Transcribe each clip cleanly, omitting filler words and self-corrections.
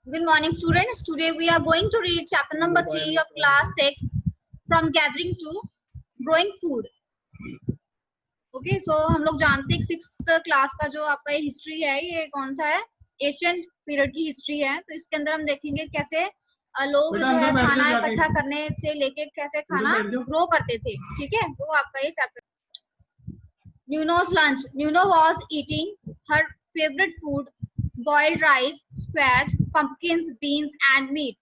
Good morning, students. Today we are going to read chapter number 3 of class 6 from gathering to growing food. Okay, so हम लोग जानते हैं 6th class का जो आपका ये हिस्ट्री है, ये कौन सा है? एशियन पीरियड की हिस्ट्री है। तो इसके अंदर हम देखेंगे कैसे लोग जो है खाना इकट्ठा करने से लेके कैसे खाना ग्रो करते थे। ठीक है, वो आपका ये chapter. न्यूनो's lunch. Nuno was eating her favorite food, boiled rice, squash, pumpkins, beans and meat.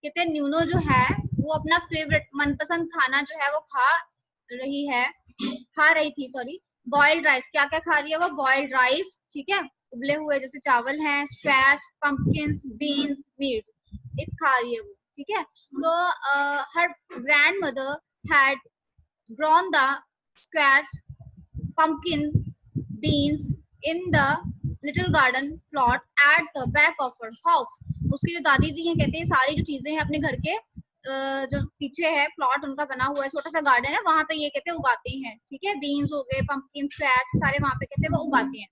कहते हैं न्यूनो जो है वो अपना फेवरेट मनपसंद खाना जो है वो खा रही थी सॉरी बॉइल्ड राइस। क्या क्या खा रही है वो? बॉइल्ड राइस, ठीक है, उबले हुए जैसे चावल हैं, स्क्वैश, पंपकिन्स, बीन्स, मीट, ये खा रही है वो। ठीक है, so her grandmother had grown the squash, pumpkin, beans in the little garden plot at the back of her house. उसकी जो दादी जी हैं कहते हैं सारी जो चीजें हैं अपने घर के जो पीछे है प्लॉट उनका बना हुआ है, छोटा सा गार्डन है, वहां पे ये कहते हैं उगाते हैं। ठीक है, बीन्स हो गए, पंपकिन, स्क्वैश, सारे वहां पे कहते हैं वो उगाते हैं।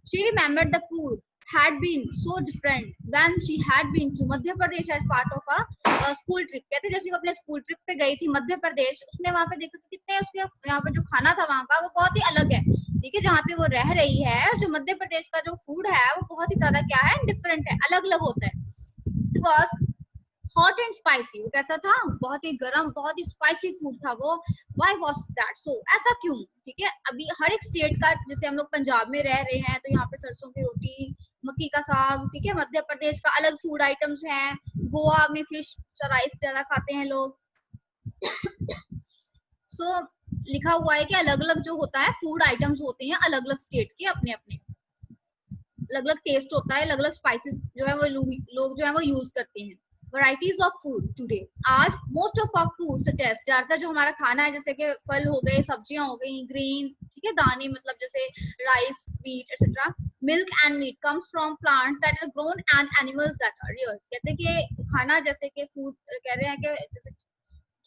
She remembered the food had been so different when she had been to Madhya Pradesh as part of a school trip. कहते जैसे वो अपने स्कूल ट्रिप पे गई थी मध्य प्रदेश, उसने वहां पे देखा कि कितने उसके यहाँ पे जो खाना था वहां का वो बहुत ही अलग है। ठीक है, जहाँ पे वो रह रही है और जो मध्य प्रदेश का जो फूड है वो बहुत ही ज्यादा क्या है, डिफरेंट है, अलग अलग होता है। It was hot and spicy. वो कैसा था? बहुत ही गर्म, बहुत ही स्पाइसी फूड था वो। Why was that so? ऐसा क्यों? ठीक है, अभी हर एक स्टेट का, जैसे हम लोग पंजाब में रह रहे हैं तो यहाँ पे सरसों की रोटी, मक्की का साग, ठीक है, मध्य प्रदेश का अलग फूड आइटम्स हैं, गोवा में फिश राइस ज्यादा खाते हैं लोग। सो लिखा हुआ है कि अलग अलग जो होता है फूड आइटम्स होते हैं अलग अलग स्टेट के, अपने अपने अलग अलग टेस्ट होता है, अलग अलग स्पाइसेस जो है वो लोग जो है वो यूज करते हैं। Varieties of food today. आज most of our food such as, ज्यादातर जो हमारा खाना है जैसे कि फल हो गए, सब्जियां हो गई, ग्रीन, ठीक है, दाने मतलब जैसे rice, wheat etcetera, milk and meat comes from plants that are grown and animals that are reared. कहते हैं कि खाना जैसे कि फूड कह रहे हैं कि जैसे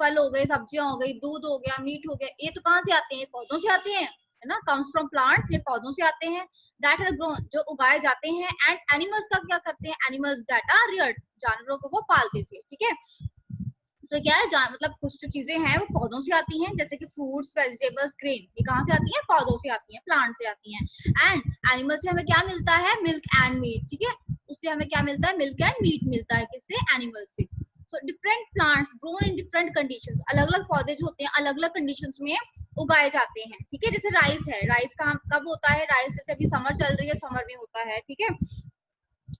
फल हो गए, सब्जियां हो गई, दूध हो गया, मीट हो गया, ये तो कहाँ से आते हैं? पौधों से आते हैं, है ना, comes from plants, ये पौधों से आते हैं, that are grown, जो उगाए जाते हैं, and animals का क्या करते हैं? animals that are reared, जानवरों को वो पालते थे। ठीक है, तो क्या है मतलब कुछ जो चीजें हैं वो पौधों से आती हैं, जैसे कि फ्रूट्स, वेजिटेबल्स, ग्रेन, ये कहाँ से आती हैं? पौधों से आती हैं, प्लांट से आती हैं। एंड एनिमल से हमें क्या मिलता है? Milk and meat. ठीक है, उससे हमें क्या मिलता है? मिल्क एंड मीट मिलता है, किससे? एनिमल से। So different plants grown in different conditions, अलग अलग पौधे जो होते हैं अलग अलग कंडीशंस में उगाए जाते हैं। ठीक है, जैसे राइस है, राइस कब होता है? राइस जैसे अभी समर चल रही है, समर में होता है। ठीक है,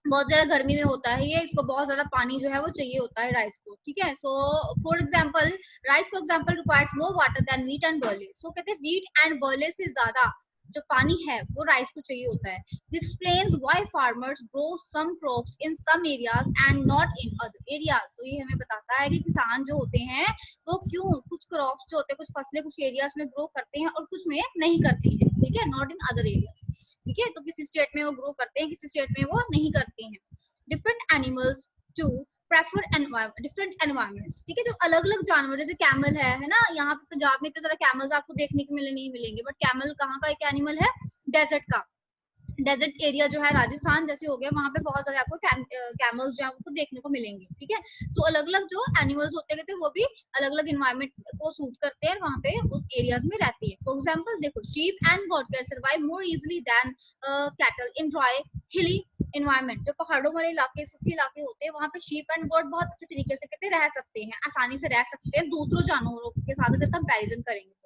बहुत ज्यादा गर्मी में होता है ये, इसको बहुत ज्यादा पानी जो है वो चाहिए होता है राइस को। ठीक है, so for example rice for example requires more water than wheat and barley. सो कहते हैं व्हीट एंड बर्ले से ज्यादा जो पानी है वो राइस को चाहिए होता है। This explains why farmers grow some crops in some areas and not in other areas. तो ये हमें बताता है कि किसान जो होते हैं वो क्यों कुछ क्रॉप्स जो होते हैं, कुछ फसलें कुछ एरियाज में ग्रो करते हैं और कुछ में नहीं करते हैं। ठीक है, नॉट इन अदर एरियाज। ठीक है, तो किसी स्टेट में वो ग्रो करते हैं, किसी स्टेट में वो नहीं करते हैं। Different animals to prefer different environments. ठीक है, जो अलग अलग जानवर जैसे कैमल है ना, यहाँ पे पंजाब में इतने सारे कैमल्स आपको देखने को नहीं मिलेंगे, बट कैमल कहाँ का एक एनिमल है? डेजर्ट का। डेजर्ट एरिया जो है राजस्थान जैसे हो गया, वहां पे बहुत सारे आपको कैमल्स जो है आपको देखने को मिलेंगे। ठीक है, तो अलग अलग जो एनिमल्स होते हैं वो भी अलग अलग इन्वायरमेंट को सूट करते हैं, वहां पे उस एरियाज में रहते हैं। फॉर एग्जांपल देखो, sheep and goat can survive more easily than cattle in dry hilly environment. जो पहाड़ों वाले इलाके, सूखे इलाके होते हैं, वहां पे शीप एंड गॉट बहुत अच्छे तरीके से कहते रह सकते हैं, आसानी से रह सकते हैं दूसरों जानवरों के साथ अगर कंपैरिजन करेंगे।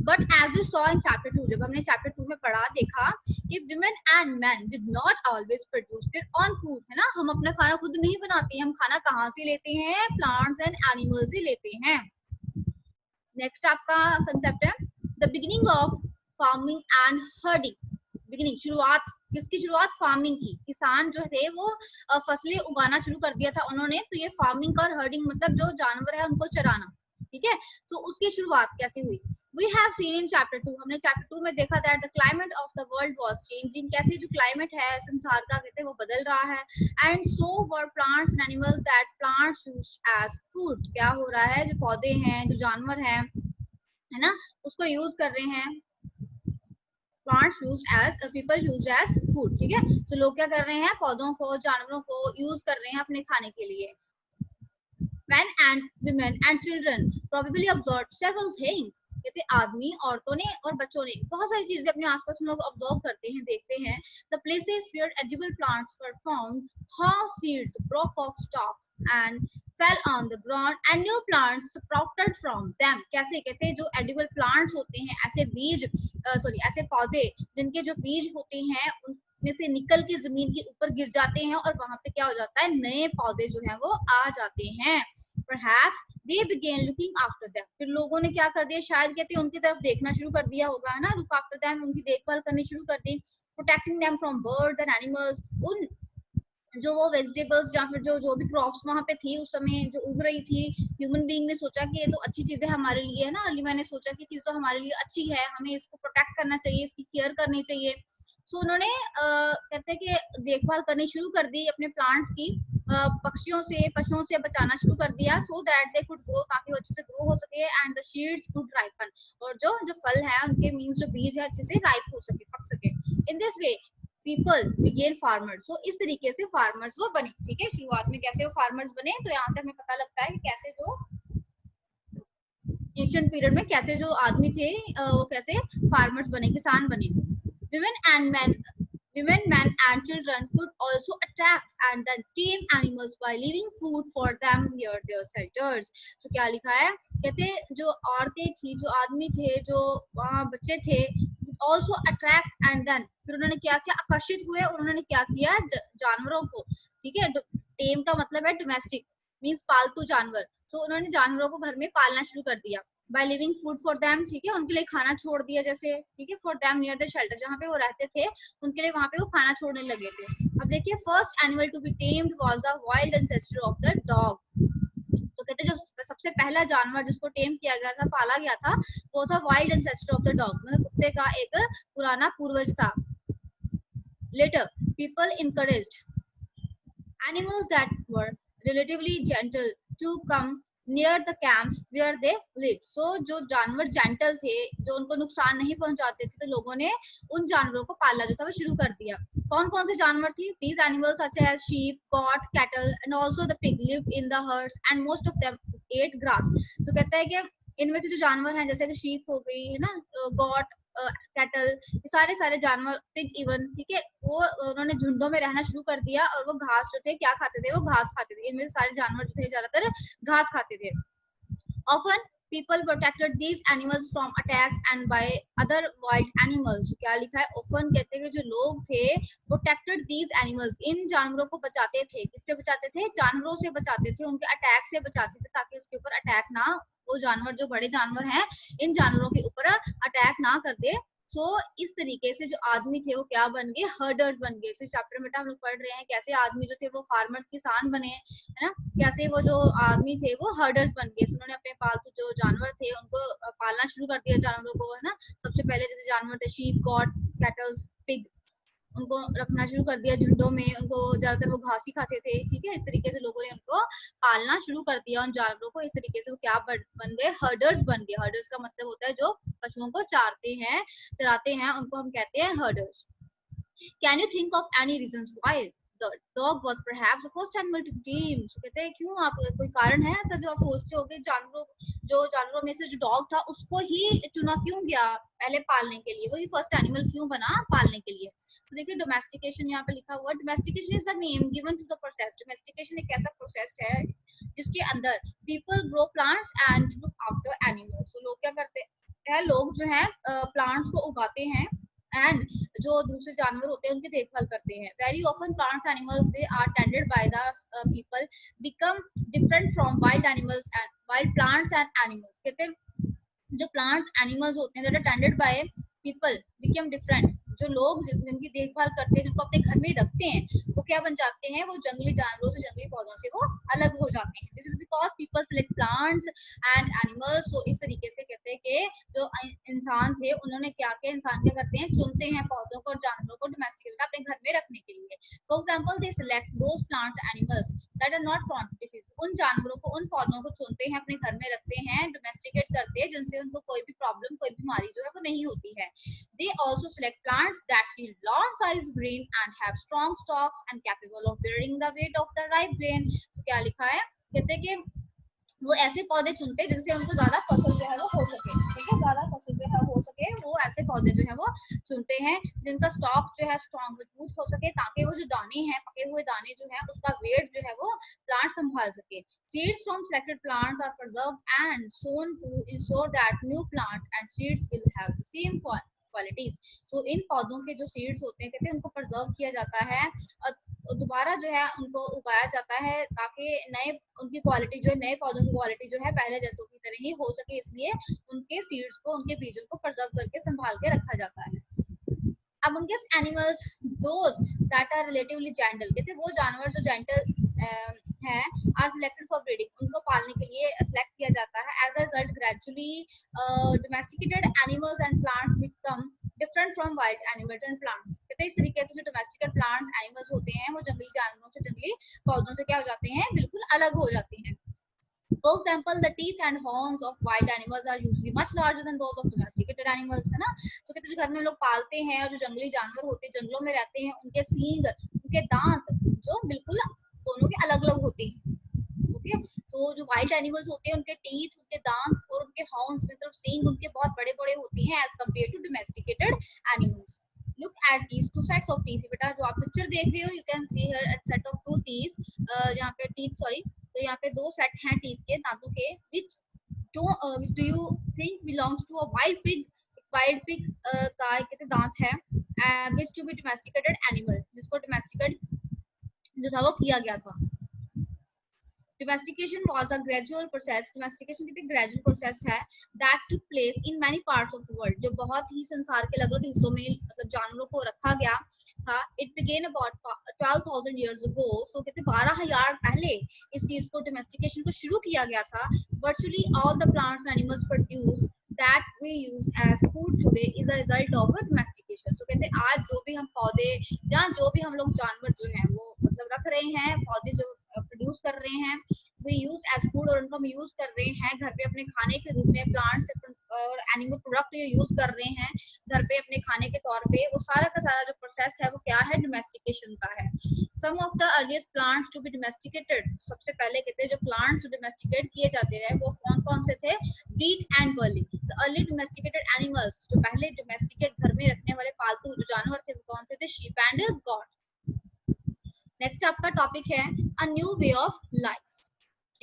But as you saw in chapter 2, जब हमने चैप्टर 2 में पढ़ा देखा कि women and men did not always produce their own food, है ना, हम अपना खाना खुद नहीं बनाते हैं, हम खाना कहाँ से लेते हैं? प्लांट्स एंड एनिमल्स से लेते हैं। नेक्स्ट आपका कंसेप्ट है the beginning of farming and herding. Beginning, शुरुआत, किसकी शुरुआत? फार्मिंग की। किसान जो थे वो फसलें उगाना शुरू कर दिया था उन्होंने, तो ये फार्मिंग और हर्डिंग मतलब जो जानवर है उनको चराना। ठीक है, तो उसकी शुरुआत कैसे हुई? We have seen in chapter 2, हमने चैप्टर 2 में देखा था the climate of the world was changing, कैसे जो क्लाइमेट है संसार का कहते हैं वो बदल रहा है। and so were plants and animals that plants use as food, क्या हो रहा है? जो पौधे हैं, जो जानवर हैं, है ना, उसको यूज कर रहे हैं plants used as people used as food, ठीक है। तो लोग क्या कर रहे हैं, पौधों को, जानवरों को यूज कर रहे हैं अपने खाने के लिए। Men and women and children probably observed several things. कहते आदमी, औरतों ने और बच्चों ने बहुत सारी चीजें अपने आसपास में लोग ऑब्जर्व करते हैं, देखते हैं। The places where edible plants were found, how seeds broke off stalks and fell on the ground and new plants sprouted from them. कैसे, कहते हैं जो edible plants होते हैं, ऐसे बीज ऐसे पौधे जिनके जो बीज होते हैं उनमें से निकल के जमीन के ऊपर गिर जाते हैं और वहां पे क्या हो जाता है, नए पौधे जो है वो आ जाते हैं। Perhaps they began looking after them. फिर लोगों ने क्या कर दिया, शायद कहते हैं उनकी तरफ देखना शुरू कर दिया होगा, है ना, look after them, उनकी देखभाल करनी शुरू कर दी। Protecting them from birds and animals. उन जो वो वेजिटेबल्स या फिर जो भी क्रॉप्स वहां पे थी उस समय जो उग रही थी, ह्यूमन बीइंग ने सोचा कि ये तो अच्छी चीज है हमारे लिए, है ना, अर्ली मैन ने सोचा कि चीज तो हमारे लिए अच्छी है, हमें इसको प्रोटेक्ट करना चाहिए, इसकी केयर करनी चाहिए। सो उन्होंने कहते हैं कि देखभाल करनी शुरू कर दी अपने प्लांट्स की, पक्षियों से, पशुओं से बचाना शुरू कर दिया, so that they could grow, ताकि वो अच्छे से ग्रो हो सके, and the seeds could ripen, और जो जो फल है उनके मींस जो बीज है अच्छे से राइप हो सके, पक सके। In this way people began farmers. So इस तरीके से फार्मर्स वो बने, ठीक है। शुरुआत में कैसे वो फार्मर्स बने, तो यहाँ से हमें पता लगता है कि कैसे जो एशियन पीरियड में कैसे जो आदमी थे वो कैसे फार्मर्स बने, किसान बने। Women, men and children could also attack and then tame animals by leaving food for them near their shelters. So क्या लिखा है, कहते जो औरतें थी, जो आदमी थे, जो वहाँ बच्चे थे, also attract and then फिर उन्होंने क्या किया, आकर्षित हुए और उन्होंने क्या किया, जानवरों को, ठीक है। टेम का मतलब है डोमेस्टिक, मींस पालतू जानवर। तो उन्होंने जानवरों को घर में पालना शुरू कर दिया। By living food for them, ठीक है, उनके लिए खाना छोड़ दिया, जैसे, ठीक है, for them near the shelter, जहाँ पे वो रहते थे उनके लिए वहां पे वो खाना छोड़ने लगे थे। अब देखिए, first animal to be tamed was the wild ancestor of the dog. तो कहते जो सबसे पहला जानवर जिसको टेम किया गया था, पाला गया था, वो था wild ancestor of the dog, मतलब कुत्ते का एक पुराना पूर्वज था। Later people encouraged animals that were relatively gentle to come near the camps where they lived. So जो जानवर जेंटल थे, जो उनको नुकसान नहीं पहुंचाते थे, तो लोगों ने उन जानवरों को पालना जो था वो शुरू कर दिया। कौन कौन से जानवर थी? These animals such as sheep, goat, cattle and also the pig lived in the herds and most of them ate grass. So कहता है कि इनमें से जो जानवर हैं, जैसे कि शीप हो गई, है ना, गॉट, कैटल, सारे जानवर, पिग इवन, ठीक है, वो उन्होंने झुंडों में रहना शुरू कर दिया और वो घास जो थे, क्या खाते थे, वो घास खाते थे। इनमें सारे जानवर जो थे ज्यादातर घास खाते थे। Often people protected these animals from attacks and by other wild animals. क्या लिखा है, often कहते हैं कि जो लोग थे protected these animals, इन जानवरों को बचाते थे। किससे बचाते थे? जानवरों से बचाते थे, उनके अटैक से बचाते थे, ताकि उसके ऊपर अटैक ना, वो जानवर जो बड़े जानवर हैं इन जानवरों के ऊपर अटैक ना कर दे। सो इस तरीके से जो आदमी थे वो क्या बन गए, हर्डर्स बन गए। तो चैप्टर में हम लोग पढ़ रहे हैं कैसे आदमी जो थे वो फार्मर्स, किसान बने, है ना, कैसे वो जो आदमी थे वो हर्डर्स बन गए। उन्होंने अपने पालतू जो जानवर थे उनको पालना शुरू कर दिया, जानवरों को, है ना। सबसे पहले जैसे जानवर थे शीप, गॉट, कैटल्स, पिग, उनको रखना शुरू कर दिया झुंडों में, उनको ज्यादातर वो घास ही खाते थे, ठीक है। इस तरीके से लोगों ने उनको पालना शुरू कर दिया उन जानवरों को। इस तरीके से वो क्या बन गए, हर्डर्स बन गए। हर्डर्स का मतलब होता है जो पशुओं को चराते हैं, उनको हम कहते हैं herders. Can you think of any reasons why the dog was perhaps the first animal to be tamed? So कहते हैं क्यों, आप कोई कारण है ऐसा जो आप सोचते हो कि जानवरों में से जो डॉग था उसको ही चुना क्यों गया पहले पालने के लिए, वही फर्स्ट एनिमल क्यों बना पालने के लिए? तो देखिए डोमेस्टिकेशन यहाँ पे लिखा हुआ है। Domestication is the name given to the process. Domestication एक ऐसा प्रोसेस है जिसके अंदर people grow plants and look after animals. तो लोग क्या करते हैं, लोग जो है प्लांट्स को उगाते हैं एंड जो दूसरे जानवर होते हैं उनकी देखभाल करते हैं। Very often plants animals they are tended by the people become different from wild animals and wild plants and animals. कहते हैं जो प्लांट्स एनिमल्स होते हैं that are tended by people become different, जो लोग जिनकी देखभाल करते हैं, जिनको अपने घर में रखते हैं, वो क्या बन जाते हैं, वो जंगली जानवरों से, जंगली पौधों से वो अलग हो जाते हैं। This is because people select plants and animals. तो इस तरीके से कहते हैं कि जो इंसान थे उन्होंने क्या किया, इंसान क्या करते हैं, चुनते हैं पौधों को और जानवरों को डोमेस्टिकेट अपने घर में रखने के लिए। For example they select those plants animals that are not prone to disease। उन जानवरों को, उन पौधों को चुनते हैं, अपने घर में रखते हैं, डोमेस्टिकेट करते हैं, जिनसे उनको कोई भी प्रॉब्लम, कोई बीमारी जो है वो नहीं होती है। They also select plants that yield large size grain and have strong stalks and capable of bearing the weight of the ripe grain। तो क्या लिखा है, कहते हैं कि वो ऐसे पौधे चुनते हैं जिनसे उनको ज्यादा फसल जो है वो हो सके, ठीक है, ज्यादा फसल जो है हो सके, वो ऐसे पौधे जो है वो चुनते हैं जिनका स्टॉक जो है स्ट्रॉन्ग, मजबूत हो सके, ताकि वो जो दाने हैं, पके हुए दाने जो है, उसका वेट जो है वो प्लांट संभाल सके। Seeds from selected plants are preserved and sown to ensure that new plant and seeds will have the same qualities। तो इन पौधों के जो सीड्स होते हैं, कहते हैं उनको प्रिजर्व किया जाता है और दोबारा जो है उनको उगाया जाता है, ताकि नए, उनकी क्वालिटी जो है, नए पौधों की क्वालिटी जो है पहले जैसों की तरह ही हो सके, इसलिए उनके सीड्स को, उनके बीजों को प्रिजर्व करके संभाल के रखा जाता है। Amongst animals, those that are relatively gentle, कहते हैं वो जानवर जो जेंटल हैं, are selected for breeding, उनको पालने के लिए सेलेक्ट किया जाता है। As a result, gradually domesticated animals and plants become different from wild animals and plants। कहते हैं इस तरीके से जो domesticated plants, animals होते हैं, वो जंगली जानवरों से, जंगली पौधों से क्या हो जाते हैं, बिल्कुल अलग हो जाते हैं। For example, the teeth and horns of wild animals are usually much larger than those of domesticated animals, है ना। तो कहते हैं जो घर में हम लोग पालते हैं और जो जंगली जानवर होते हैं, जंगलों में रहते हैं, उनके सींग, उनके दांत जो बिल्कुल दोनों के अलग अलग होते हैं। ओके, तो जो वाइल्ड एनिमल्स होते हैं, उनके टीथ, उनके दांत और उनके हॉर्न्स, मतलब सींग उनके बहुत बड़े बड़े होते हैं as compared to domesticated animals. Look at these two sets of teeth। बेटा जो आप पिक्चर देख रहे हो, you can see here a set of two teeth, यहाँ पे teeth, sorry, तो यहाँ पे दो सेट हैं टीथ के, दांतों के, which do you think belongs to a wild pig। Wild pig का कहते दांत है, which to be domesticated animal, जिसको डोमेस्टिकेट जो था वो किया गया था। Domestication was a gradual process। Domestication कितनी gradual process है that took place in many parts of the world, जो बहुत ही संसार के अलग-अलग हिस्सों में मतलब जानवरों को रखा गया था। It began about 12,000 years ago। So कहते 12,000 पहले इस चीज को, domestication को शुरू किया गया था। Virtually all the plants and animals produced that we use as food today is a result of domestication। So कहते आज जो भी हम पौधे या जो भी हम लोग जानवर जो है वो मतलब रख रहे हैं, पौधे जो प्रोड्यूस कर रहे हैं, वी यूज एज फूड, और उनको हम यूज कर रहे हैं घर पे अपने खाने के रूप में, प्लांट्स और एनिमल प्रोडक्ट ये यूज कर रहे हैं घर पे अपने खाने के तौर पे। वो सारा का सारा जो प्रोसेस है वो क्या है, डोमेस्टिकेशन का है। Some of the earliest plants to be domesticated, सबसे पहले कहते हैं जो प्लांट्स डोमेस्टिकेट किए जाते हैं वो कौन कौन से थे, wheat and barley. The early domesticated animals, जो पहले डोमेस्टिकेट घर में रखने वाले पालतू जो जानवर थे वो कौन से थे, शीप एंड गॉट। नेक्स्ट आपका टॉपिक है a new way of life,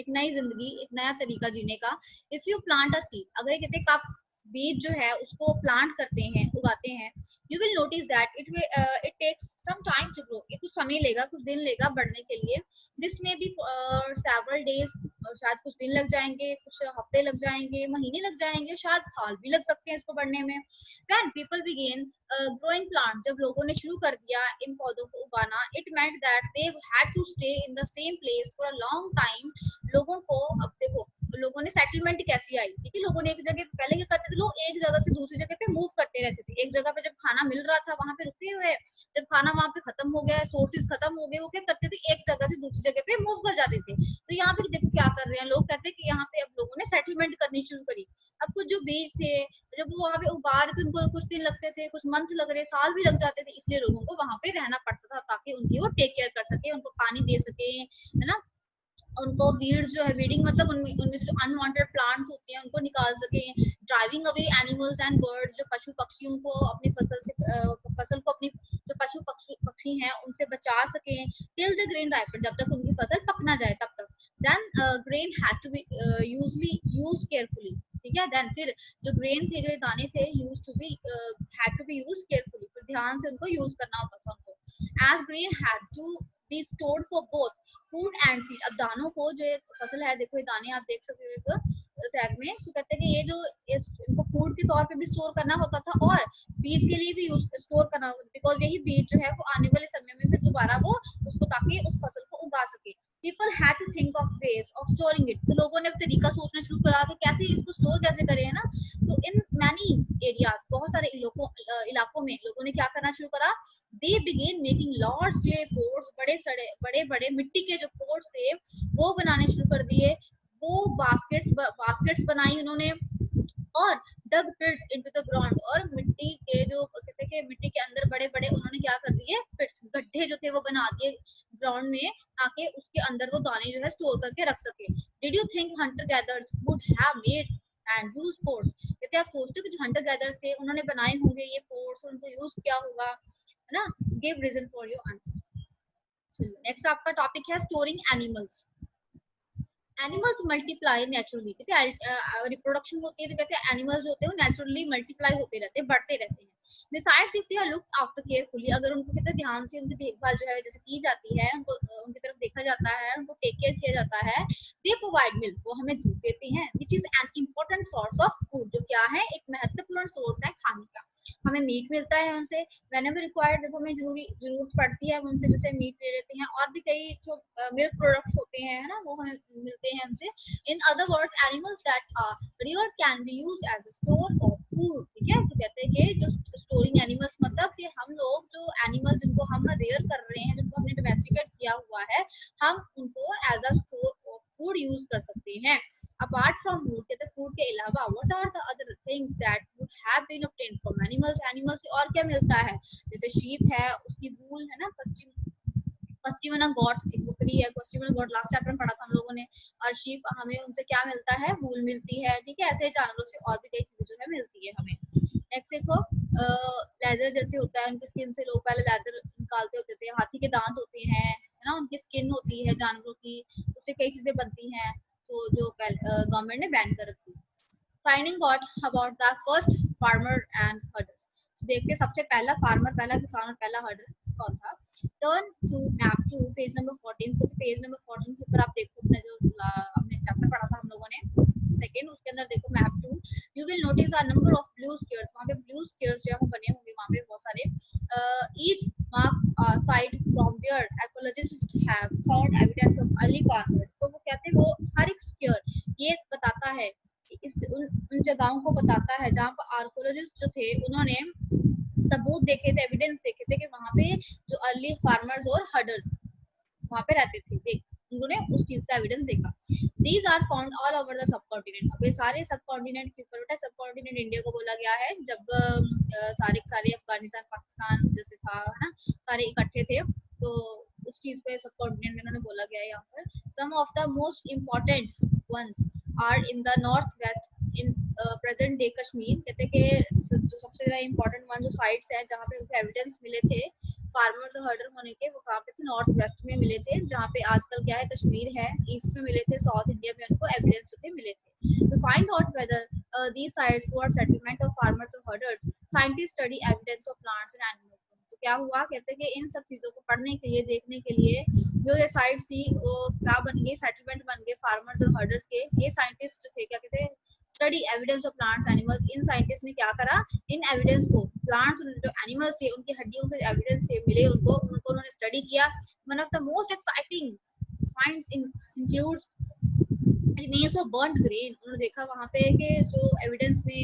एक नई जिंदगी, एक नया तरीका जीने का। If you plant a seed, अगर ये कहते हैं आप बीज जो है उसको प्लांट करते हैं, उगाते हैं, you will notice that it takes some time to grow, ये कुछ समय लेगा, कुछ दिन लेगा बढ़ने के लिए। दिस में बी सेवरल डेज, शायद कुछ दिन लग जाएंगे, कुछ हफ्ते लग जाएंगे, महीने लग जाएंगे, शायद साल भी लग सकते हैं इसको बढ़ने में। When people began growing plants, जब लोगों ने शुरू कर दिया इन पौधों को उगाना, it meant that they had to stay in the same place for a long time। लोगों को, अब देखो लोगों ने सेटलमेंट कैसी आई, ठीक है, लोगों ने एक जगह, पहले क्या करते थे लोग, एक जगह से दूसरी जगह पे मूव करते रहते थे। एक जगह पे जब खाना मिल रहा था वहां पे रुके हुए, जब खाना वहां पे खत्म हो गया, सोर्सेज खत्म हो गए, वो क्या करते थे, एक जगह से दूसरी जगह पे मूव कर जाते थे। तो यहाँ पे देखो क्या कर रहे हैं लोग, कहते हैं कि यहाँ पे अब लोगों ने सेटलमेंट करनी शुरू करी। अब कुछ जो बीज थे, जब वो वहां पे उगा रहे थे, उनको कुछ दिन लगते थे, कुछ मंथ लग रहे, साल भी लग जाते थे, इसलिए लोगों को वहां पे रहना पड़ता था ताकि उनकी वो टेक केयर कर सके, उनको पानी दे सके, है ना, उनको वीड्स जो है, वीडिंग मतलब उनमें से जो अनवांटेड प्लांट्स होते हैं उनको निकाल सके, driving away animals and birds, जो पशु पक्षियों को अपनी फसल से, फसल को अपनी जो पशु पक्षी हैं उनसे बचा सके, टिल द ग्रेन राइपन, जब तक उनकी फसल पक ना जाए तब तक। Then grain had to be usually use carefully, ठीक है। देन फिर जो ग्रेन थे, जो दाने थे, use to be had to be use carefully, फिर ध्यान से उनको यूज करना होता था उनको। As grain had to be stored for both food and seed. अब दानों को, जो फसल है, देखो ये दाने आप देख सकते हो एक सैक में, तो कहते हैं कि ये जो इनको फूड के तौर पे भी स्टोर करना होता था और बीज के लिए भी यूज स्टोर करना होता, बिकॉज यही बीज जो है वो आने वाले समय में फिर दोबारा वो उसको, ताकि उस फसल को उगा सके। People had to think of ways of storing it, तो लोगों ने अब तरीका सोचना शुरू करा कि कैसे इसको स्टोर कैसे करें, है ना। सो इन मैनी एरियाज, बहुत सारे इलाकों में लोगों ने क्या करना शुरू करा, they began making large clay pots, बड़े बड़े मिट्टी के जो पोट्स थे वो बनाने शुरू कर दिए। वो बास्केट्स बनाई उन्होंने, और डग पिट्स इनटू द ग्राउंड, और मिट्टी के जो कहते हैं कि मिट्टी के अंदर बड़े बड़े उन्होंने क्या कर दिए, पिट्स, गड्ढे जो थे वो बना दिए ग्राउंड में, ताकि उसके अंदर वो दाने जो है स्टोर करके रख सके। Did you think Hunter gathers would have made and use ports, कहते हैं आप सोचते हो कि जो हंटर गैदर्स थे उन्होंने बनाए होंगे ये पोर्ट्स, उनको यूज किया होगा, है ना। Give reason for your answer. चलिए नेक्स्ट आपका टॉपिक है storing animals. Animals multiply naturally, कहते हैं रिप्रोडक्शन होती है, तो कहते हैं एनिमल्स होते हैं वो नेचुरली मल्टीप्लाई होते रहते हैं, बढ़ते रहते हैं। Besides, if they are looked after carefully, अगर उनको कहते हैं ध्यान से उनकी देखभाल जो है जैसे की जाती है, उनको उनकी तरफ देखा जाता है, उनको टेक केयर किया जाता है, they provide milk, वो हमें दूध देते हैं, which is an important source of food, जो क्या है, एक महत्वपूर्ण सोर्स है खाने का। हमें मीट मिलता है उनसे, whenever required, जब हमें जरूरत पड़ती है उनसे, जैसे मीट ले लेते हैं, और भी कई जो मिल्क प्रोडक्ट्स होते हैं, है ना, वो हमें मिलते हैं उनसे। In other words, animals that are reared can be used as a store of food, ठीक है। तो कहते हैं कि जो स्टोरिंग एनिमल्स, मतलब कि हम लोग जो एनिमल्स जिनको हम रेयर कर रहे हैं, जिनको हमने डोमेस्टिकेट किया हुआ है, हम उनको as a store of food use कर सकते हैं। अपार्ट फ्रॉम फूड, कहते हैं फूड के अलावा, what are the other things that would have been obtained from animals, animals से और क्या मिलता है, जैसे शीप है, उसकी वूल, है ना, पश्चिमना गॉट, एक बकरी है, पश्चिमना गॉट लास्ट चैप्टर में पढ़ा था हम लोगों ने। और शीप, हमें उनसे क्या मिलता है, वूल मिलती है, ठीक है। ऐसे जानवरों से और भी कई चीजें जो है मिलती है हमें। नेक्स्ट देखो, लेदर जैसे होता है, उनकी स्किन से लोग पहले लेदर निकालते होते थे, हाथी के दांत होते हैं, है ना, उनकी स्किन होती है जानवरों की, उससे कई चीजें बनती हैं, तो जो गवर्नमेंट ने बैन कर रखी। Finding out about the first farmer and herders, देखते सबसे पहला फार्मर, पहला किसान और पहला हर्डर कौन था। Turn to map to page number 14, तो पेज नंबर 14 के ऊपर आप देखो अपने जो हमने चैप्टर पढ़ा था हम लोगों ने सेकंड, उसके अंदर देखो map 2, you will notice a number of blue squares, वहां पे ब्लू स्क्वायर्स जो है वो बने होंगे वहां पे बहुत सारे। Each mark site from where archaeologists have found evidence of early farmers, तो वो कहते हैं वो हर एक स्क्वायर ये बताता है, इस उन जगहों को बताता है जहाँ पर आर्कियोलॉजिस्ट जो थे उन्होंने सबूत देखे थे, एविडेंस देखे थे कि वहाँ पे जो अर्ली फार्मर्स और हर्डर्स वहाँ पे रहते थे, देख उन्होंने उस चीज का एविडेंस देखा। These are found all over the subcontinent, अब ये सारे सब कॉन्टिनेंट के ऊपर, बेटा सब कॉन्टिनेंट इंडिया को बोला गया है, जब सारे अफगानिस्तान पाकिस्तान जैसे था, है ना, सारे इकट्ठे थे, तो उस चीज को सब कॉन्टिनेंट इन्होंने बोला गया है यहाँ पर। Some of the most important ones are in the north west in present day Kashmir, कहते कि जो सबसे ज्यादा इम्पोर्टेंट वन जो साइट्स है जहाँ पे उनको एविडेंस मिले थे फार्मर्स और हर्डर होने के, वो कहाँ पे थे, नॉर्थ वेस्ट में मिले थे, जहाँ पे आजकल क्या है कश्मीर है, ईस्ट में मिले थे, साउथ इंडिया में उनको एविडेंस जो थे मिले थे। To find out whether these sites were settlement of farmers or herders, scientists study evidence of plants and animals. तो क्या हुआ, कहते हैं कि इन सब चीजों को पढ़ने के लिए, देखने के लिए, जो ये साइट्स थी वो क्या बन गई, सेटलमेंट बन गए फार्मर्स और हर्डर्स के। ये साइंटिस्ट थे, क्या कहते हैं, study evidence of plants animals, in scientist ने क्या करा, इन एविडेंस को, प्लांट्स जो एनिमल्स थे उनकी हड्डियों के एविडेंस से मिले उनको उन्होंने स्टडी किया। One of the most exciting finds includes remains of burned grain, उन्होंने देखा वहां पे कि जो एविडेंस में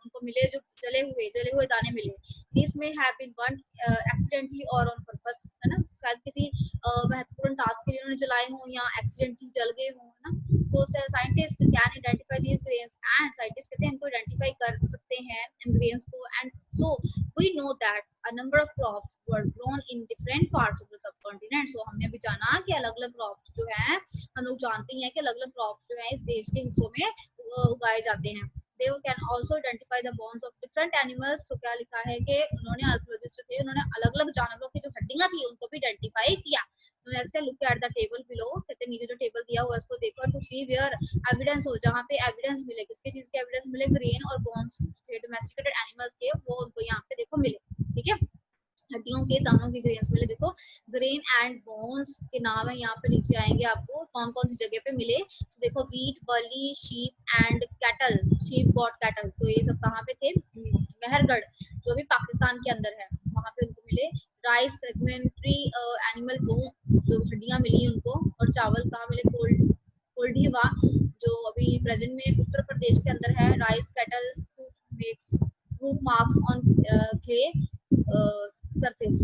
उनको मिले, जो जले हुए दाने मिले, दिस में हैव बीन बर्न्ड एक्सीडेंटली और ऑन पर्पस, है ना, शायद किसी महत्वपूर्ण टास्क के लिए उन्होंने जलाए हों या एक्सीडेंटली जल गए हों, है ना। So scientist can identify these grains, and scientist कहते हैं इनको आइडेंटिफाई कर सकते हैं इन ग्रेन्स को, and so we know that a number of crops were grown in different parts of the subcontinent. So हमने अभी जाना कि अलग-अलग क्रॉप्स जो हैं, हम लोग जानते हैं कि अलग-अलग क्रॉप्स जो हैं इस देश के हिस्सों में उगाए जाते हैं। They can also identify the bones of different animals. तो क्या लिखा है कि उन्होंने आर्कियोलॉजिस्ट थे, उन्होंने अलग-अलग जानवरों की जो हड्डियां थी उनको भी आइडेंटिफाई किया। Next look at the table below, कहते हैं नीचे जो टेबल दिया हुआ है उसको देखो, टू सी वेयर एविडेंस हो, जहाँ पे एविडेंस मिले, किसके चीज के एविडेंस मिले, ग्रेन और बोन्स थे डोमेस्टिकेटेड एनिमल्स के, वो उनको यहाँ पे देखो मिले, ठीक है। हड्डियों के दानों के ग्रेन्स मिले। देखो ग्रेन एंड बोन्स के नाम है, यहाँ पे नीचे आएंगे आपको कौन कौन सी जगह पे मिले। तो देखो wheat, barley, sheep and cattle, sheep got cattle, तो ये सब कहाँ पे थे, मेहरगढ़ जो भी पाकिस्तान के अंदर है वहां पे उनको मिले। राइस, सेगमेंट्री एनिमल बोन्स, जो हड्डियां मिली उनको। और चावल कहाँ मिले, कोल्डिवा जो अभी प्रेजेंट में उत्तर प्रदेश के अंदर है। Rice, cattle, hoof marks on clay surface.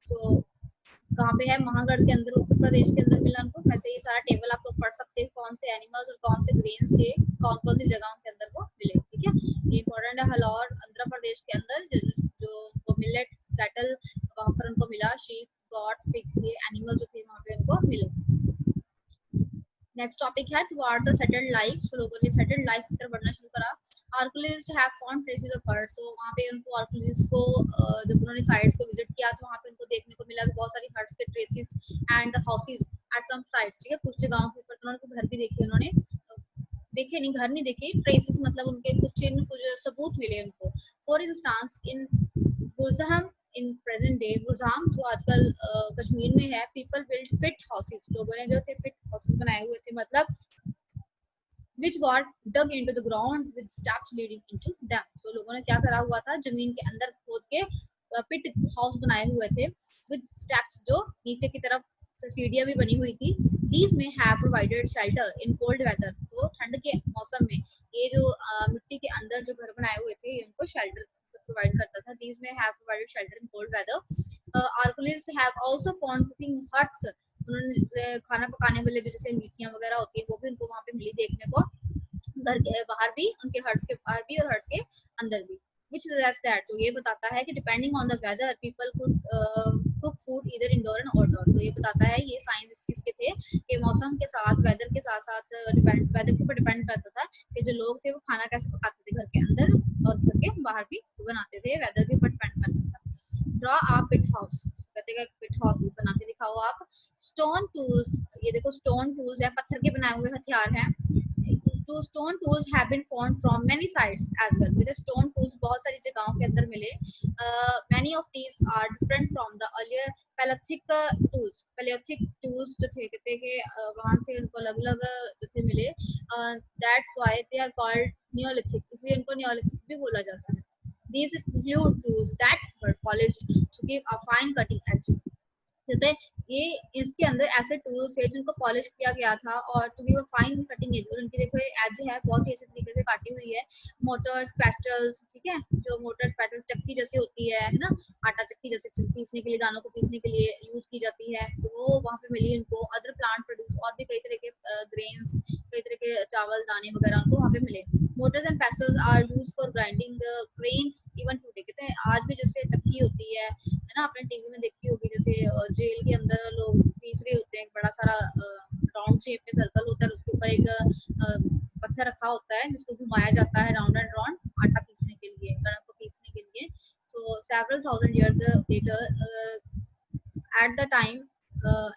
तो कहाँ पे है, महागढ़ के अंदर, उत्तर प्रदेश के अंदर मिला उनको। वैसे ये सारा टेबल आप लोग पढ़ सकते हैं, कौन से एनिमल्स और कौन से ग्रेन्स थे, कौन कौन सी जगहों के अंदर वो मिले, ठीक है। ये इंपॉर्टेंट है। हलौर आंध्र प्रदेश के अंदर जो मिलेट, कैटल वहां पर उनको मिला। शीप, गॉट, पिग, ये एनिमल जो थे वहां पे उनको मिले। नेक्स्ट टॉपिक है टुवर्ड्स अ सेटल्ड लाइफ। तो लोगों ने सेटल्ड लाइफ की तरफ बढ़ना शुरू करा। Archaeologist have found traces of hertz. तो वहां पे उनको आर्कियोलॉजिस्ट को जब उन्होंने साइट्स को विजिट किया तो वहां पे उनको देखने को मिला बहुत सारी हर्ड्स के traces and houses at some sites, ठीक है। कुछ जगहों के ऊपर तो उन्होंने घर भी देखे, उन्होंने देखे नहीं, घर नहीं देखे, ट्रेसेस मतलब उनके कुछ चिन्ह, कुछ सबूत मिले उनको। For instance in Burzahom in present day, Burzahom जो आजकल कश्मीर में है, पीपल बिल्ड पिट हाउसेस, लोगों ने जो थे पिट हाउसेस बनाए हुए थे, मतलब which got dug into the ground with steps leading into them। so लोगों ने क्या करा हुआ था, जमीन के अंदर खोद के पिट हाउस बनाए हुए थे with steps, जो नीचे की तरफ सीढ़ियां भी बनी हुई थी। These may have provided shelter in cold weather। तो ठंड के मौसम में ये जो मिट्टी के अंदर जो घर बनाए हुए थे इनको शेल्टर प्रोवाइड करता था। These may have provided shelter in cold weather। Archaeologists have also found cooking huts। उन्होंने खाना पकाने वाले जो जैसे मीठियां वगैरह होती है वो भी उनको वहां पे मिली देखने को, घर के बाहर भी, उनके हट्स के बाहर भी और हट्स के अंदर भी। which suggests that, जो ये बताता है कि depending on the weather people could cook food either indoor and outdoor. तो ये बताता है, ये साइंस इस चीज के थे कि मौसम के साथ, वेदर के साथ साथ वेदर के ऊपर डिपेंड करता था कि जो लोग थे वो खाना कैसे पकाते थे, घर के अंदर और घर के बाहर भी बनाते थे, वेदर के ऊपर डिपेंड करता था। ड्रॉ अ पिट हाउस, कहते हैं पिट हाउस भी बना के दिखाओ आप। स्टोन टूल्स, ये देखो स्टोन टूल्स है, पत्थर के बनाए हुए हथियार हैं। तो stone tools have been found from many sites as well. With stone tools बहुत सारी जगहों के अंदर मिले। Many of these are different from the earlier paleolithic tools. Paleolithic tools जो थे कहते हैं कि वहां से उनको अलग अलग थे मिले। That's why they are called Neolithic, इसलिए इनको नियोलिथिक भी बोला जाता है। These include tools that were polished to give a fine cutting edge। कहते ये इसके अंदर ऐसे टूल्स है जिनको पॉलिश किया गया था और to give a fine cutting edge, और उनकी देखो एज है बहुत ही अच्छे तरीके से काटी हुई है। मोटर्स, पेस्टल्स, ठीक है, जो मोटर्स पेस्टल चक्की जैसी होती है ना, आटा चक्की जैसे पीसने के लिए, दानों को पीसने के लिए यूज की जाती है, तो वो वहाँ पे मिली उनको। अदर प्लांट प्रोड्यूस, और भी कई तरह के ग्रेन्स, कई तरह के चावल दाने वगैरह उनको वहाँ पे मिले। Mortars and pestles are use for grinding grain even today. कहते हैं आज भी जैसे चक्की होती है ना, आपने टीवी में देखी होगी, जैसे जेल के अंदर लोग पीस रहे होते हैं, बड़ा सारा राउंड शेप में सर्कल होता है, उसके ऊपर एक पत्थर रखा होता है जिसको घुमाया जाता है राउंड एंड राउंड आटा पीसने के लिए, कणक को पीसने के लिए। So several thousand years later at the time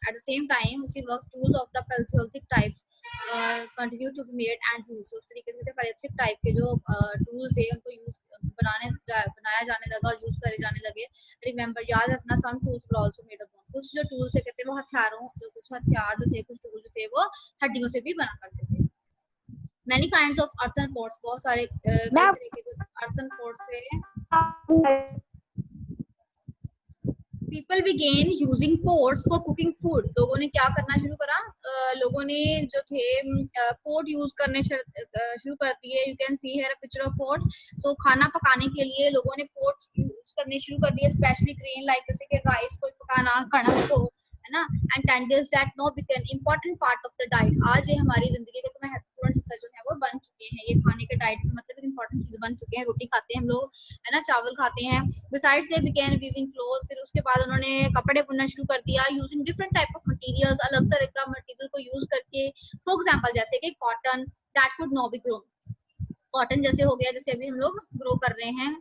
at the same time उसी वक्त tools of the Paleolithic types continue to be made and used। उस तरीके से Paleolithic टाइप के जो tools थे उनको बनाया जाने लगा और यूज करे जाने लगे। रिमेम्बर, याद रखना, some tools were also made of bone। कुछ जो टूल्स है कहते हैं वो हथियारों, जो कुछ हथियार जो थे, कुछ टूल जो थे वो हड्डियों से भी बना करते थे। Many kinds of earthen pots, बहुत सारे कई तरह के जो earthen pots थे। People began using pots for cooking food। लोगों ने क्या करना शुरू करा, लोगों ने जो थे पोट यूज करने शुरू कर दिए। You can see here a picture of pot. So खाना पकाने के लिए लोगों ने पोट यूज करने शुरू कर दिए, स्पेशली ग्रेन लाइक जैसे कि राइस को पकाना, कणक को, है ना। And टेंडल्स that know become important part of the diet. आज ये हमारी जिंदगी का तो महत्वपूर्ण हिस्सा जो है वो बन चुके हैं, ये खाने के डाइट में मतलब इंपॉर्टेंट चीज बन चुके हैं। रोटी खाते हैं हम लोग, है ना, चावल खाते हैं। Besides they began weaving clothes, फिर उसके बाद उन्होंने कपड़े बुनना शुरू कर दिया using different type of materials, अलग तरह का मटेरियल को यूज करके। फॉर एग्जांपल जैसे कि cotton that could not be grown, cotton जैसे हो गया, जैसे अभी हम लोग ग्रो कर रहे हैं।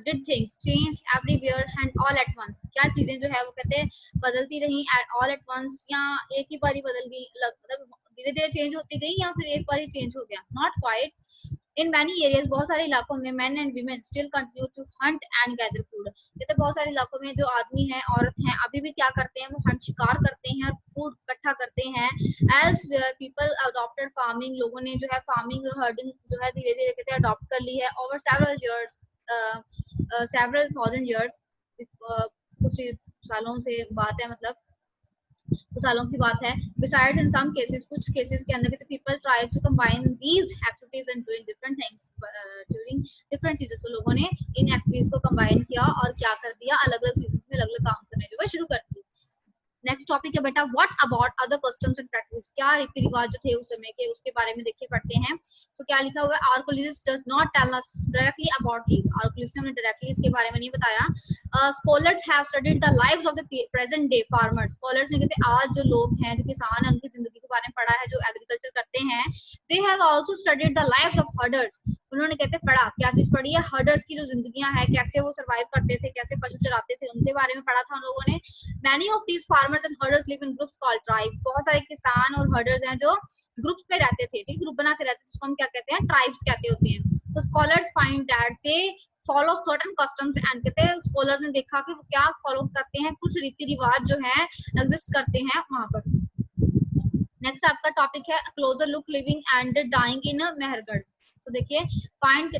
Did things change everywhere and all at once, क्या चीजें जो है वो कहते हैं बदलती रही ऑल एट वंस, या एक ही बारी बदल गई, मतलब धीरे धीरे चेंज होती गई या फिर एक बार ही चेंज हो गया। Not quite, in many areas, बहुत सारे इलाकों में men and women still continue to hunt and gather food। कहते हैं बहुत सारे इलाकों में जो आदमी हैं, औरत हैं, अभी भी क्या करते हैं, वो हंट, शिकार करते हैं और फूड इकट्ठा करते हैं। Elsewhere people adopted farming, लोगों ने जो है फार्मिंग और हर्डिंग जो है धीरे धीरे कहते हैं अडॉप्ट कर ली है। over several years, several thousand years, कुछ सालों से बात है, मतलब कुछ सालों की बात है। Besides in some cases, कुछ केसेस के अंदर कहते people try to combine these activities and doing different things during different seasons। तो लोगों ने इन एक्टिविटीज को कंबाइन किया और क्या कर दिया, अलग अलग सीजन में अलग अलग काम करने जो है शुरू कर दिए। नेक्स्ट टॉपिक है बेटा, what about other customs and practice, क्या रीति रिवाज जो थे उस समय के, उसके बारे में देखिए पढ़ते हैं। सो क्या लिखा हुआ है, archaeologist does not tell us directly about these, archaeologist ने हमें डायरेक्टली इसके बारे में नहीं बताया। Scholars have studied the lives of the present day farmers, scholars ने कहते आज जो लोग हैं, जो किसान हैं, उनकी जिंदगी के बारे में पढ़ा है, जो एग्रीकल्चर करते हैं। They have also studied the lives of herders, उन्होंने कहते पढ़ा, क्या चीज पढ़ी है, हर्डर्स की जो जिंदगियां हैं, कैसे वो सर्वाइव करते थे, कैसे पशु चराते थे, उनके बारे में पढ़ा था उन लोगों ने। Many of these farmers and herders live in groups called tribe, बहुत सारे किसान और हर्डर्स हैं जो ग्रुप्स में रहते थे, ठीक, ग्रुप बना के रहते थे, जिसको हम क्या कहते हैं, ट्राइब्स कहते होते हैं। So scholars find that they follow certain customs and कहते हैं स्कॉलर्स ने देखा कि वो क्या फॉलो करते हैं, कुछ रीति रिवाज जो है एग्जिस्ट करते हैं वहां पर। नेक्स्ट आपका टॉपिक है closer look living and dying in Mehrgarh. तो देखिए find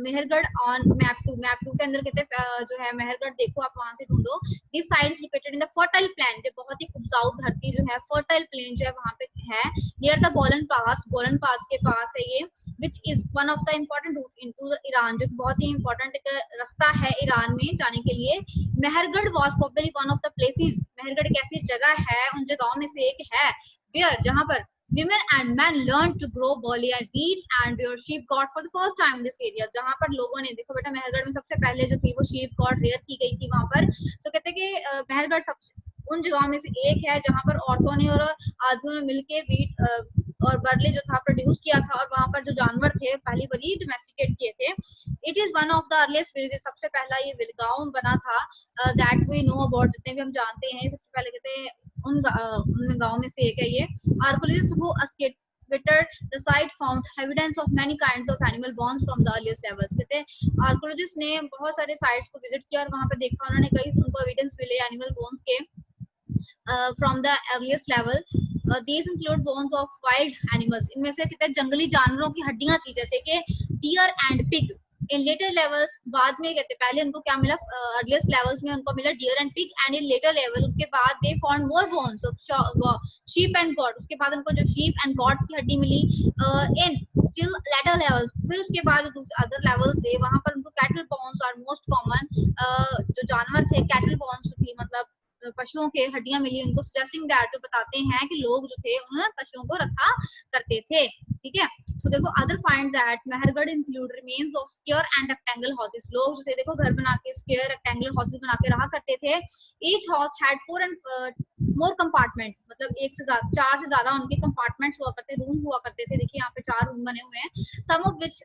Mehrgarh on map 2, map 2 के अंदर कहते जो है मेहरगढ़ देखो, आप वहां से ढूंढो। This site is located in the fertile plain, जो बहुत ही उपजाऊ धरती जो है, फर्टाइल प्लेन जो है वहां पे है, नियर द बोलन पास, बोलन पास के पास है ये, which is one of the important route into the Iran, जो बहुत ही इंपॉर्टेंट रास्ता है ईरान में जाने के लिए। Mehrgarh was probably one of the places, Mehrgarh एक ऐसी जगह है, उन जगहों में से एक है, वेयर जहां पर women and men learned to grow barley and wheat and their sheep got for the first time in this area, जहां पर लोगों ने, देखो बेटा मेहरगढ़ में सबसे पहले जो थी वो sheep got रेयर की गई थी वहां पर। तो कहते हैं कि मेहरगढ़ सबसे उन जगहों में से एक है जहां पर औरतों ने और आदमियों ने मिलके व्हीट और बर्ली जो था प्रोड्यूस किया था, और वहां पर जो जानवर थे पहली बारी डोमेस्टिकेट किए थे। It is one of the earliest villages, सबसे पहला ये गांव बना था दैट वी नो अबाउट, जितने भी हम जानते हैं सबसे पहले कहते हैं उन गांव में से एक है ये। Archaeologist who excavated the site found evidence of many kinds of animal bones from the earliest levels, कहते हैं आर्कोलॉजिस्ट ने बहुत सारे साइट्स को विजिट किया और वहां पे देखा, उन्होंने कई उनको एविडेंस मिले एनिमल बोन्स के from the earliest level. These include bones of wild animals, इनमें से कहते हैं जंगली जानवरों की हड्डियां थी, जैसे कि deer and pig। In later levels बाद में कहते पहले उनको क्या मिला, अर्लीस्ट लेवल्स में उनको मिला deer and pig, and in later level उसके बाद they found more bones of sheep and goat, उसके बाद उनको जो शीप एंड गॉट की हड्डी मिली। इन स्टिल लेटर लेवल्स, फिर उसके बाद अदर लेवल्स थे वहां पर उनको cattle bones are most common, जो जानवर थे कैटल बोन्स थी, मतलब पशुओं के हड्डियां मिली उनको, सजेस्टिंग दैट, जो बताते हैं कि लोग जो थे उन पशुओं को रखा करते थे, ठीक है। सो देखो other finds that Mehrgarh include remains of square and rectangle houses, लोग जो थे देखो घर बना के स्क्वायर रेक्टेंगल हाउसेस बना के रहा करते थे। Each house had 4 and more compartment, मतलब एक से ज्यादा, 4 से ज्यादा उनके कंपार्टमेंट्स हुआ करते, रूम हुआ करते थे। देखिए यहाँ पे 4 रूम बने हुए हैं, some of which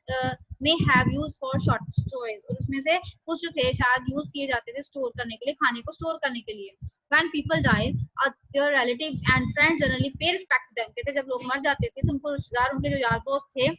may have used for short storage, और उसमें से कुछ जो थे शायद यूज किए जाते थे स्टोर करने के लिए, खाने को स्टोर करने के लिए। When people die, their relatives and friends generally pay respect to them, कहते जब लोग मर जाते थे तो उनको रिश्तेदार, उनके जो यार दोस्त थे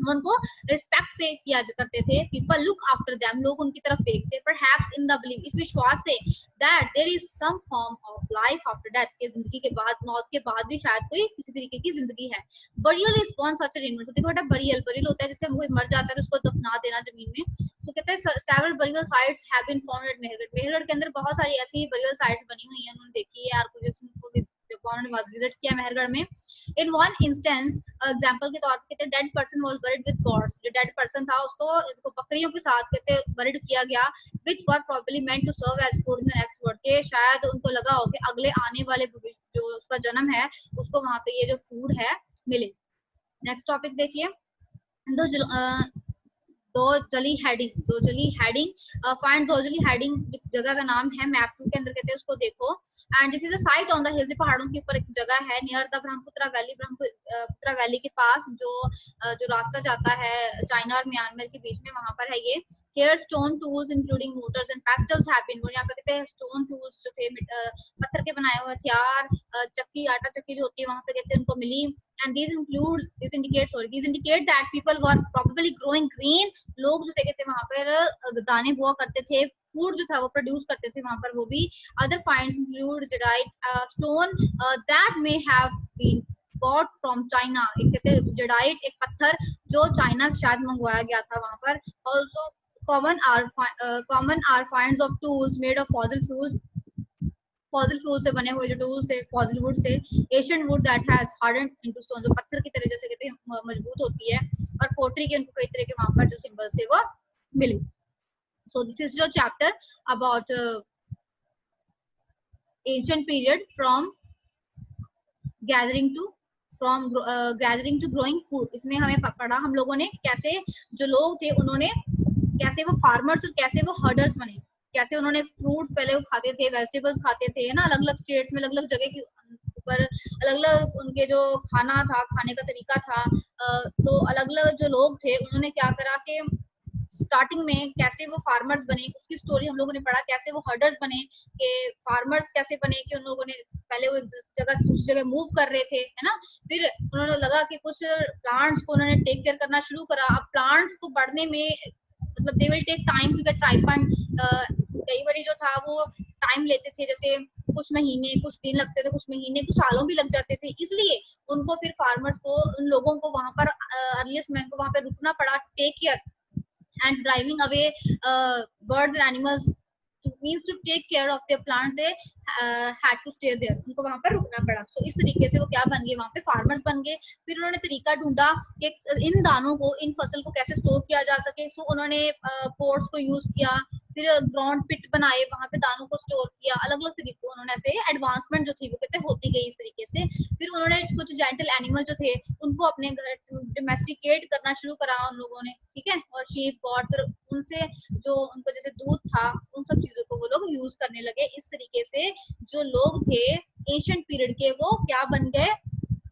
उनको रिस्पेक्ट पे किया करते थे। पीपल लुक आफ्टर देम, लोग उनकी तरफ देखते। परहैप्स इन द बिलीव, इस विश्वास से that there is some form of life after death, के जिंदगी के बाद, मौत के बाद भी शायद कोई किसी तरीके की जिंदगी है। Burial is one such arrangement, देखो बेटा बरियल, बरियल होता है जैसे कोई मर जाता है तो उसको दफना देना जमीन में। तो कहते हैं several burial sites have been found at Mehrgarh, Mehrgarh के अंदर बहुत सारी ऐसी बरियल साइट्स बनी हुई हैं, उन्होंने देखी है, आर्कोलॉजिस्ट को उन्होंने विजिट किया मेहरगढ़ में। इन वन इंस्टेंस एग्जांपल के तौर पे कहते हैं dead person was buried with goats, जो डेड पर्सन था उसको बकरियों के साथ कहते बरीड किया गया, which were probably meant to serve as food in the next world, के शायद उनको लगा हो कि अगले आने वाले जो उसका जन्म है उसको वहां पे ये जो फूड है मिले। नेक्स्ट टॉपिक देखिए, दोजली हेडिंग, फाइंड दोजली हेडिंग जगह का नाम है, मैप 2 के अंदर कहते हैं उसको देखो। And this is a site on the hills, पहाड़ों के ऊपर एक जगह है near the Brahmaputra valley, Brahmaputra valley के पास जो रास्ता जाता है चाइना और म्यांमार के बीच में, वहां पर है ये। Here stone tools including mortars and pestles have been, यहाँ पे कहते हैं स्टोन टूल्स जो थे पत्थर के बनाए हुए हथियार, चक्की, आटा चक्की जो होती है वहां पे कहते हैं उनको मिली। and these indicate that people were probably growing green. लोग जो थे वहां पर दाने बोआ करते थे, फूड जो था वो प्रोड्यूस करते थे वहां पर वो भी. Other finds include jadeite stone that may have been bought from China. एक कहते हैं jadeite, एक पत्थर जो चाइना से शायद मंगवाया गया था वहां पर. Also common are finds of tools made of fossil fuel से बने हुए जो टूल्स थे, fossil would say. Asian would that has hardened into stone, जो पत्थर की तरह जैसे कहते हैं मजबूत होती है. और पोट्री के उनको कई तरह के वहां पर जो सिंबल्स थे वो मिले. So this is your chapter about ancient period from gathering to growing food. इसमें हमें पढ़ा हम लोगों ने कैसे जो लोग थे उन्होंने कैसे वो फार्मर्स और कैसे वो हर्डर्स बने, कैसे उन्होंने फ्रूट्स पहले वो खाते थे, वेजिटेबल्स खाते थे, है ना. अलग अलग स्टेट्स में अलग अलग जगह के ऊपर अलग अलग उनके जो खाना था, खाने का तरीका था. तो अलग अलग जो लोग थे उन्होंने क्या करा कि स्टार्टिंग में कैसे वो फार्मर्स बने, उसकी स्टोरी हम लोगों ने पढ़ा. कैसे वो हर्डर्स बने, कि फार्मर्स कैसे बने, कि उन लोगों ने पहले वो एक जगह से दूसरी जगह मूव कर रहे थे, है ना. फिर उन्होंने लगा कि कुछ प्लांट्स को उन्होंने टेक केयर करना शुरू करा. अब प्लांट्स को बढ़ने में मतलब they will take time to get ripen. कई बार जो था वो टाइम लेते थे, जैसे कुछ महीने, कुछ दिन लगते थे, कुछ महीने, कुछ सालों भी लग जाते थे. इसलिए उनको फिर फार्मर्स को, उन लोगों को वहां पर अर्लीस्ट मैन को वहां पर रुकना पड़ा. Take care and driving away birds and animals means to take care of their plants. They had to stay there. उनको वहां पर रुकना पड़ा. So इस तरीके से वो क्या बन गए, वहां पे फार्मर्स बन गए. फिर उन्होंने तरीका ढूंढा कि इन दानों को, इन फसल को कैसे स्टोर किया जा सके. सो उन्होंने पोर्ट्स को यूज किया, फिर ग्राउंड पिट बनाए, वहां पे दानों को स्टोर किया. अलग अलग तरीकों उन्होंने ऐसे एडवांसमेंट जो थी वो कहते होती गई इस तरीके से. फिर उन्होंने कुछ जेंटल एनिमल जो थे उनको अपने घर डोमेस्टिकेट करना शुरू करा उन लोगों ने, ठीक है. और शीप, गॉड, फिर उनसे जो उनको जैसे दूध था, उन सब चीजों को वो लोग यूज करने लगे. इस तरीके से जो लोग थे एशियंट पीरियड के वो क्या बन गए,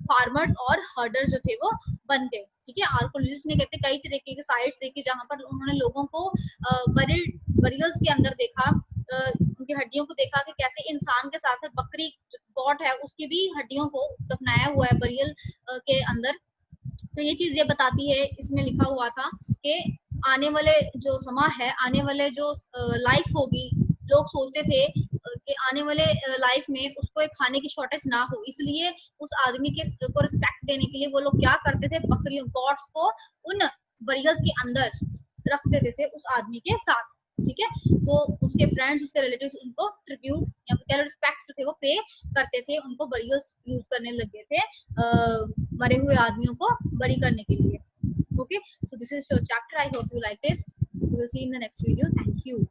फार्मर्स और हर्डर जो थे वो बन गए, ठीक है. आर्कोलॉजिस्ट ने कहते कई तरीके के साइट्स देखी जहां पर उन्होंने लोगों को बरियल्स के अंदर देखा, उनकी हड्डियों को देखा कि कैसे इंसान के साथ साथ बकरी गॉट है उसकी भी हड्डियों को दफनाया हुआ है बरियल के अंदर. तो ये चीज ये बताती है, इसमें लिखा हुआ था कि आने वाले जो समा है, आने वाले जो लाइफ होगी, लोग सोचते थे कि आने वाले लाइफ में उसको एक खाने की शॉर्टेज ना हो, इसलिए उस आदमी के को रिस्पेक्ट देने के लिए वो लोग क्या करते थे, बकरियों, गॉड्स को उन बरियल्स के अंदर रख देते थे उस आदमी के साथ, ठीक है. तो उसके फ्रेंड्स, उसके रिलेटिव्स उनको ट्रिब्यूट या फिर रिस्पेक्ट जो थे वो पे करते थे, उनको बरियल्स यूज करने लगे थे मरे हुए आदमियों को बरी करने के लिए. Okay, so this is your chapter. I hope you like this. We will see in the next video. Thank you.